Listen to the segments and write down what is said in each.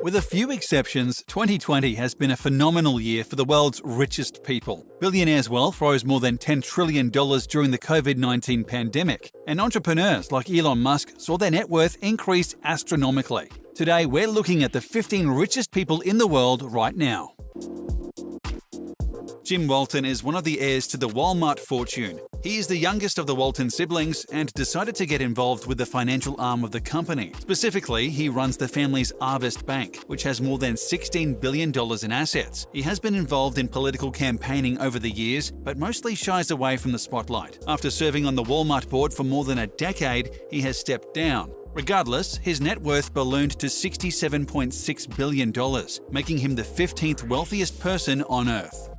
With a few exceptions, 2020 has been a phenomenal year for the world's richest people. Billionaires' wealth rose more than $10 trillion during the COVID-19 pandemic, and entrepreneurs like Elon Musk saw their net worth increase astronomically. Today, we're looking at the 15 richest people in the world right now. Jim Walton is one of the heirs to the Walmart fortune. He is the youngest of the Walton siblings and decided to get involved with the financial arm of the company. Specifically, he runs the family's Harvest Bank, which has more than $16 billion in assets. He has been involved in political campaigning over the years, but mostly shies away from the spotlight. After serving on the Walmart board for more than a decade, he has stepped down. Regardless, his net worth ballooned to $67.6 billion, making him the 15th wealthiest person on Earth.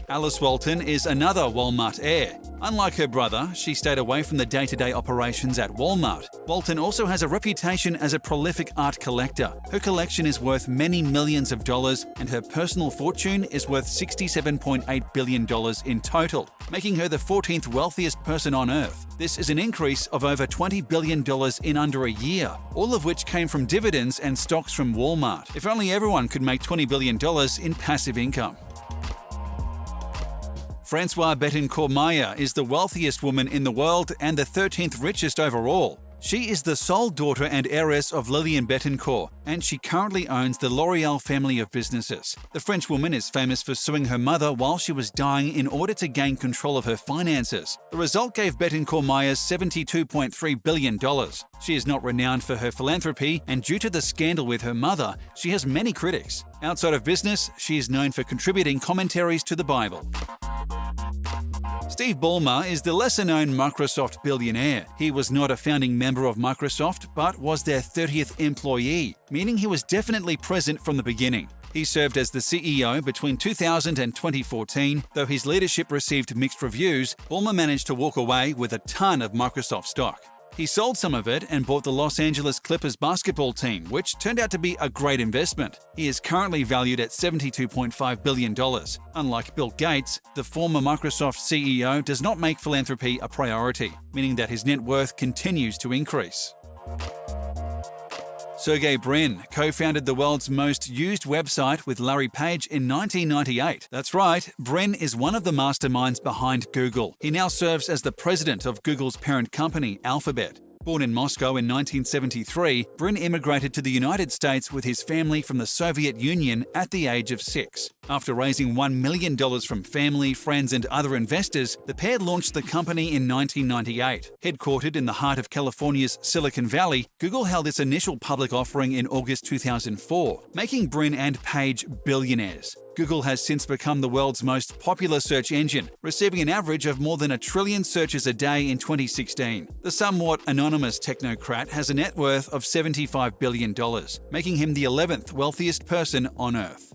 Alice Walton is another Walmart heir. Unlike her brother, she stayed away from the day-to-day operations at Walmart. Walton also has a reputation as a prolific art collector. Her collection is worth many millions of dollars, and her personal fortune is worth $67.8 billion in total, making her the 14th wealthiest person on Earth. This is an increase of over $20 billion in under a year, all of which came from dividends and stocks from Walmart. If only everyone could make $20 billion in passive income. Françoise Bettencourt-Meyers is the wealthiest woman in the world and the 13th richest overall. She is the sole daughter and heiress of Lillian Bettencourt, and she currently owns the L'Oréal family of businesses. The French woman is famous for suing her mother while she was dying in order to gain control of her finances. The result gave Bettencourt-Meyers $72.3 billion. She is not renowned for her philanthropy, and due to the scandal with her mother, she has many critics. Outside of business, she is known for contributing commentaries to the Bible. Steve Ballmer is the lesser-known Microsoft billionaire. He was not a founding member of Microsoft, but was their 30th employee, meaning he was definitely present from the beginning. He served as the CEO between 2000 and 2014. Though his leadership received mixed reviews, Ballmer managed to walk away with a ton of Microsoft stock. He sold some of it and bought the Los Angeles Clippers basketball team, which turned out to be a great investment. He is currently valued at $72.5 billion. Unlike Bill Gates, the former Microsoft CEO does not make philanthropy a priority, meaning that his net worth continues to increase. Sergey Brin co-founded the world's most used website with Larry Page in 1998. That's right, Brin is one of the masterminds behind Google. He now serves as the president of Google's parent company, Alphabet. Born in Moscow in 1973, Brin immigrated to the United States with his family from the Soviet Union at the age of 6. After raising $1 million from family, friends, and other investors, the pair launched the company in 1998. Headquartered in the heart of California's Silicon Valley, Google held its initial public offering in August 2004, making Brin and Page billionaires. Google has since become the world's most popular search engine, receiving an average of more than 1 trillion searches a day in 2016. The somewhat anonymous technocrat has a net worth of $75 billion, making him the 11th wealthiest person on Earth.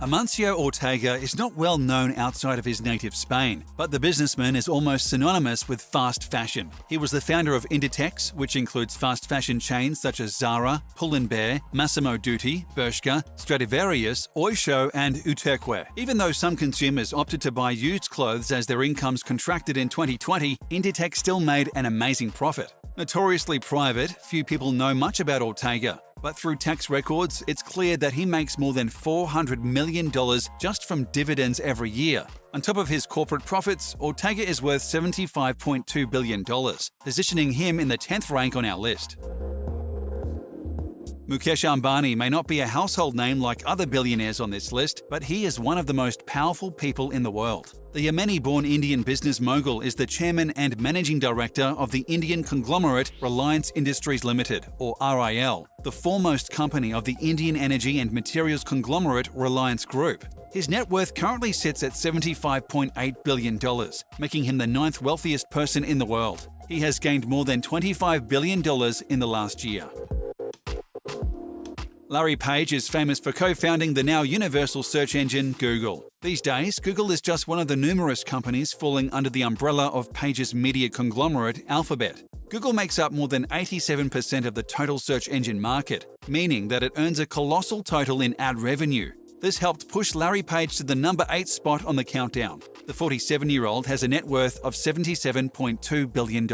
Amancio Ortega is not well known outside of his native Spain, but the businessman is almost synonymous with fast fashion. He was the founder of Inditex, which includes fast fashion chains such as Zara, Pull&Bear, Massimo Dutti, Bershka, Stradivarius, Oysho, and Uterque. Even though some consumers opted to buy used clothes as their incomes contracted in 2020, Inditex still made an amazing profit. Notoriously private, few people know much about Ortega. But through tax records, it's clear that he makes more than $400 million just from dividends every year. On top of his corporate profits, Ortega is worth $75.2 billion, positioning him in the 10th rank on our list. Mukesh Ambani may not be a household name like other billionaires on this list, but he is one of the most powerful people in the world. The Yemeni-born Indian business mogul is the chairman and managing director of the Indian conglomerate Reliance Industries Limited, or RIL, the foremost company of the Indian energy and materials conglomerate Reliance Group. His net worth currently sits at $75.8 billion, making him the 9th wealthiest person in the world. He has gained more than $25 billion in the last year. Larry Page is famous for co-founding the now universal search engine Google. These days, Google is just one of the numerous companies falling under the umbrella of Page's media conglomerate Alphabet. Google makes up more than 87% of the total search engine market, meaning that it earns a colossal total in ad revenue. This helped push Larry Page to the number 8 spot on the countdown. The 47-year-old has a net worth of $77.2 billion.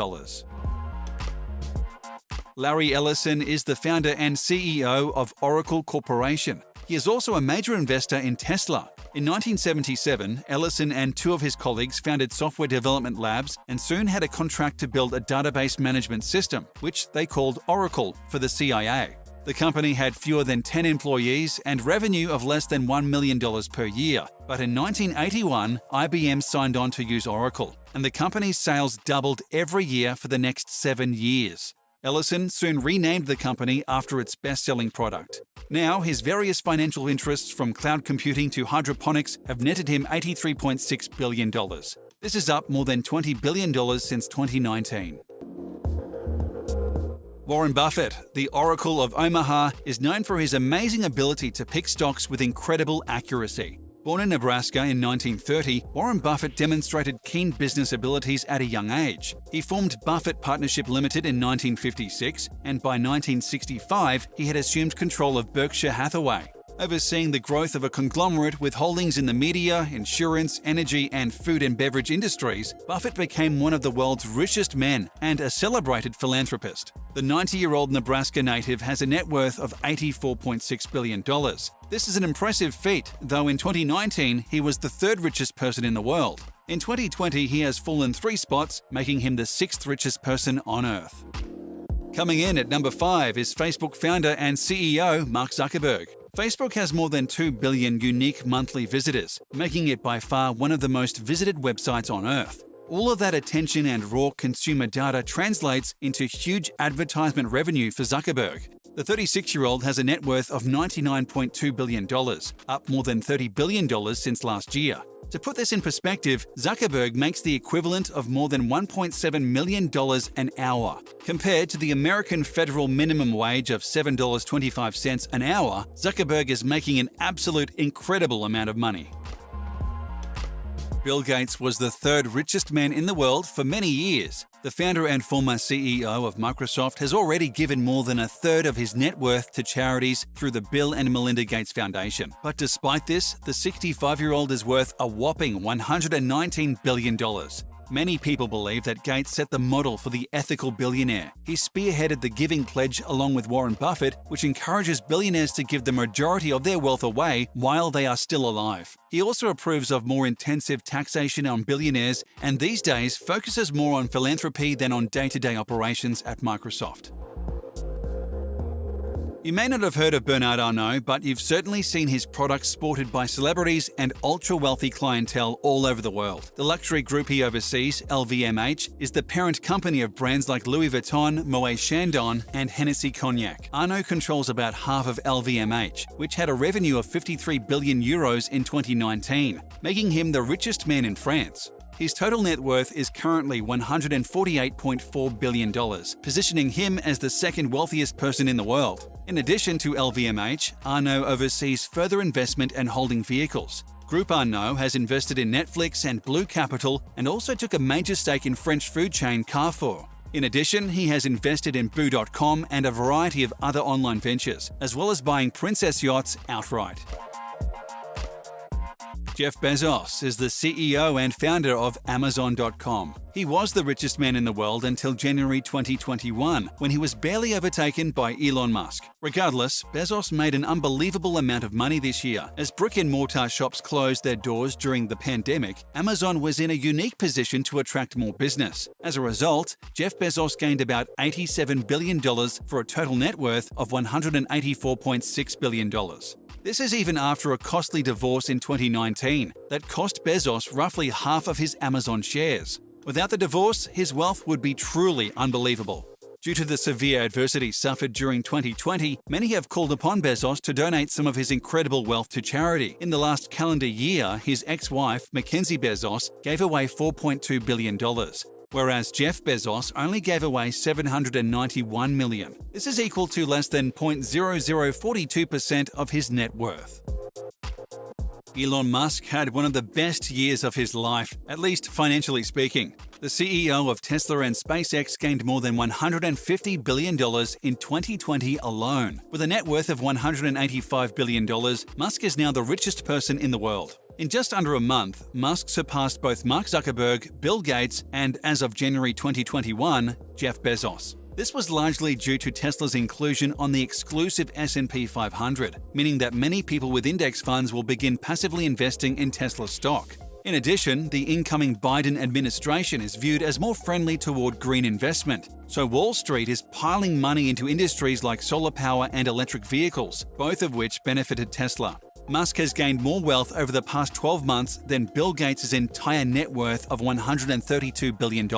Larry Ellison is the founder and CEO of Oracle Corporation. He is also a major investor in Tesla. In 1977, Ellison and two of his colleagues founded software development labs and soon had a contract to build a database management system, which they called Oracle, for the CIA. The company had fewer than 10 employees and revenue of less than $1 million per year. But in 1981, IBM signed on to use Oracle, and the company's sales doubled every year for the next 7 years. Ellison soon renamed the company after its best-selling product. Now, his various financial interests from cloud computing to hydroponics have netted him $83.6 billion. This is up more than $20 billion since 2019. Warren Buffett, the Oracle of Omaha, is known for his amazing ability to pick stocks with incredible accuracy. Born in Nebraska in 1930, Warren Buffett demonstrated keen business abilities at a young age. He formed Buffett Partnership Limited in 1956, and by 1965, he had assumed control of Berkshire Hathaway, overseeing the growth of a conglomerate with holdings in the media, insurance, energy, and food and beverage industries. Buffett became one of the world's richest men and a celebrated philanthropist. The 90-year-old Nebraska native has a net worth of $84.6 billion. This is an impressive feat, though in 2019 he was the third richest person in the world. In 2020, he has fallen 3 spots, making him the 6th richest person on Earth. Coming in at number 5 is Facebook founder and CEO Mark Zuckerberg. Facebook has more than 2 billion unique monthly visitors, making it by far one of the most visited websites on Earth. All of that attention and raw consumer data translates into huge advertisement revenue for Zuckerberg. The 36-year-old has a net worth of $99.2 billion, up more than $30 billion since last year. To put this in perspective, Zuckerberg makes the equivalent of more than $1.7 million an hour. Compared to the American federal minimum wage of $7.25 an hour, Zuckerberg is making an absolute incredible amount of money. Bill Gates was the third richest man in the world for many years. The founder and former CEO of Microsoft has already given more than a third of his net worth to charities through the Bill and Melinda Gates Foundation. But despite this, the 65-year-old is worth a whopping $119 billion. Many people believe that Gates set the model for the ethical billionaire. He spearheaded the Giving Pledge along with Warren Buffett, which encourages billionaires to give the majority of their wealth away while they are still alive. He also approves of more intensive taxation on billionaires and these days focuses more on philanthropy than on day-to-day operations at Microsoft. You may not have heard of Bernard Arnault, but you've certainly seen his products sported by celebrities and ultra-wealthy clientele all over the world. The luxury group he oversees, LVMH, is the parent company of brands like Louis Vuitton, Moet Chandon, and Hennessy Cognac. Arnault controls about half of LVMH, which had a revenue of 53 billion euros in 2019, making him the richest man in France. His total net worth is currently $148.4 billion, positioning him as the second wealthiest person in the world. In addition to LVMH, Arnault oversees further investment and holding vehicles. Group Arnault has invested in Netflix and Blue Capital and also took a major stake in French food chain Carrefour. In addition, he has invested in Boo.com and a variety of other online ventures, as well as buying Princess yachts outright. Jeff Bezos is the CEO and founder of Amazon.com. He was the richest man in the world until January 2021, when he was barely overtaken by Elon Musk. Regardless, Bezos made an unbelievable amount of money this year. As brick-and-mortar shops closed their doors during the pandemic, Amazon was in a unique position to attract more business. As a result, Jeff Bezos gained about $87 billion for a total net worth of $184.6 billion. This is even after a costly divorce in 2019 that cost Bezos roughly half of his Amazon shares. Without the divorce, his wealth would be truly unbelievable. Due to the severe adversity suffered during 2020, many have called upon Bezos to donate some of his incredible wealth to charity. In the last calendar year, his ex-wife, Mackenzie Bezos, gave away $4.2 billion. Whereas Jeff Bezos only gave away $791 million. This is equal to less than 0.0042% of his net worth. Elon Musk had one of the best years of his life, at least financially speaking. The CEO of Tesla and SpaceX gained more than $150 billion in 2020 alone. With a net worth of $185 billion, Musk is now the richest person in the world. In just under a month, Musk surpassed both Mark Zuckerberg, Bill Gates, and as of January 2021, Jeff Bezos. This was largely due to Tesla's inclusion on the exclusive S&P 500, meaning that many people with index funds will begin passively investing in Tesla stock. In addition, the incoming Biden administration is viewed as more friendly toward green investment, so Wall Street is piling money into industries like solar power and electric vehicles, both of which benefited Tesla. Musk has gained more wealth over the past 12 months than Bill Gates' entire net worth of $132 billion.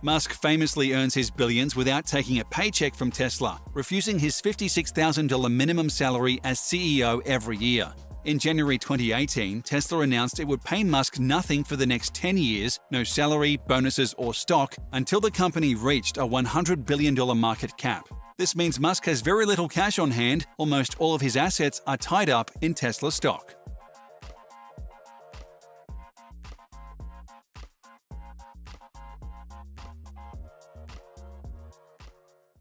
Musk famously earns his billions without taking a paycheck from Tesla, refusing his $56,000 minimum salary as CEO every year. In January 2018, Tesla announced it would pay Musk nothing for the next 10 years, no salary, bonuses, or stock, until the company reached a $100 billion market cap. This means Musk has very little cash on hand. Almost all of his assets are tied up in Tesla stock.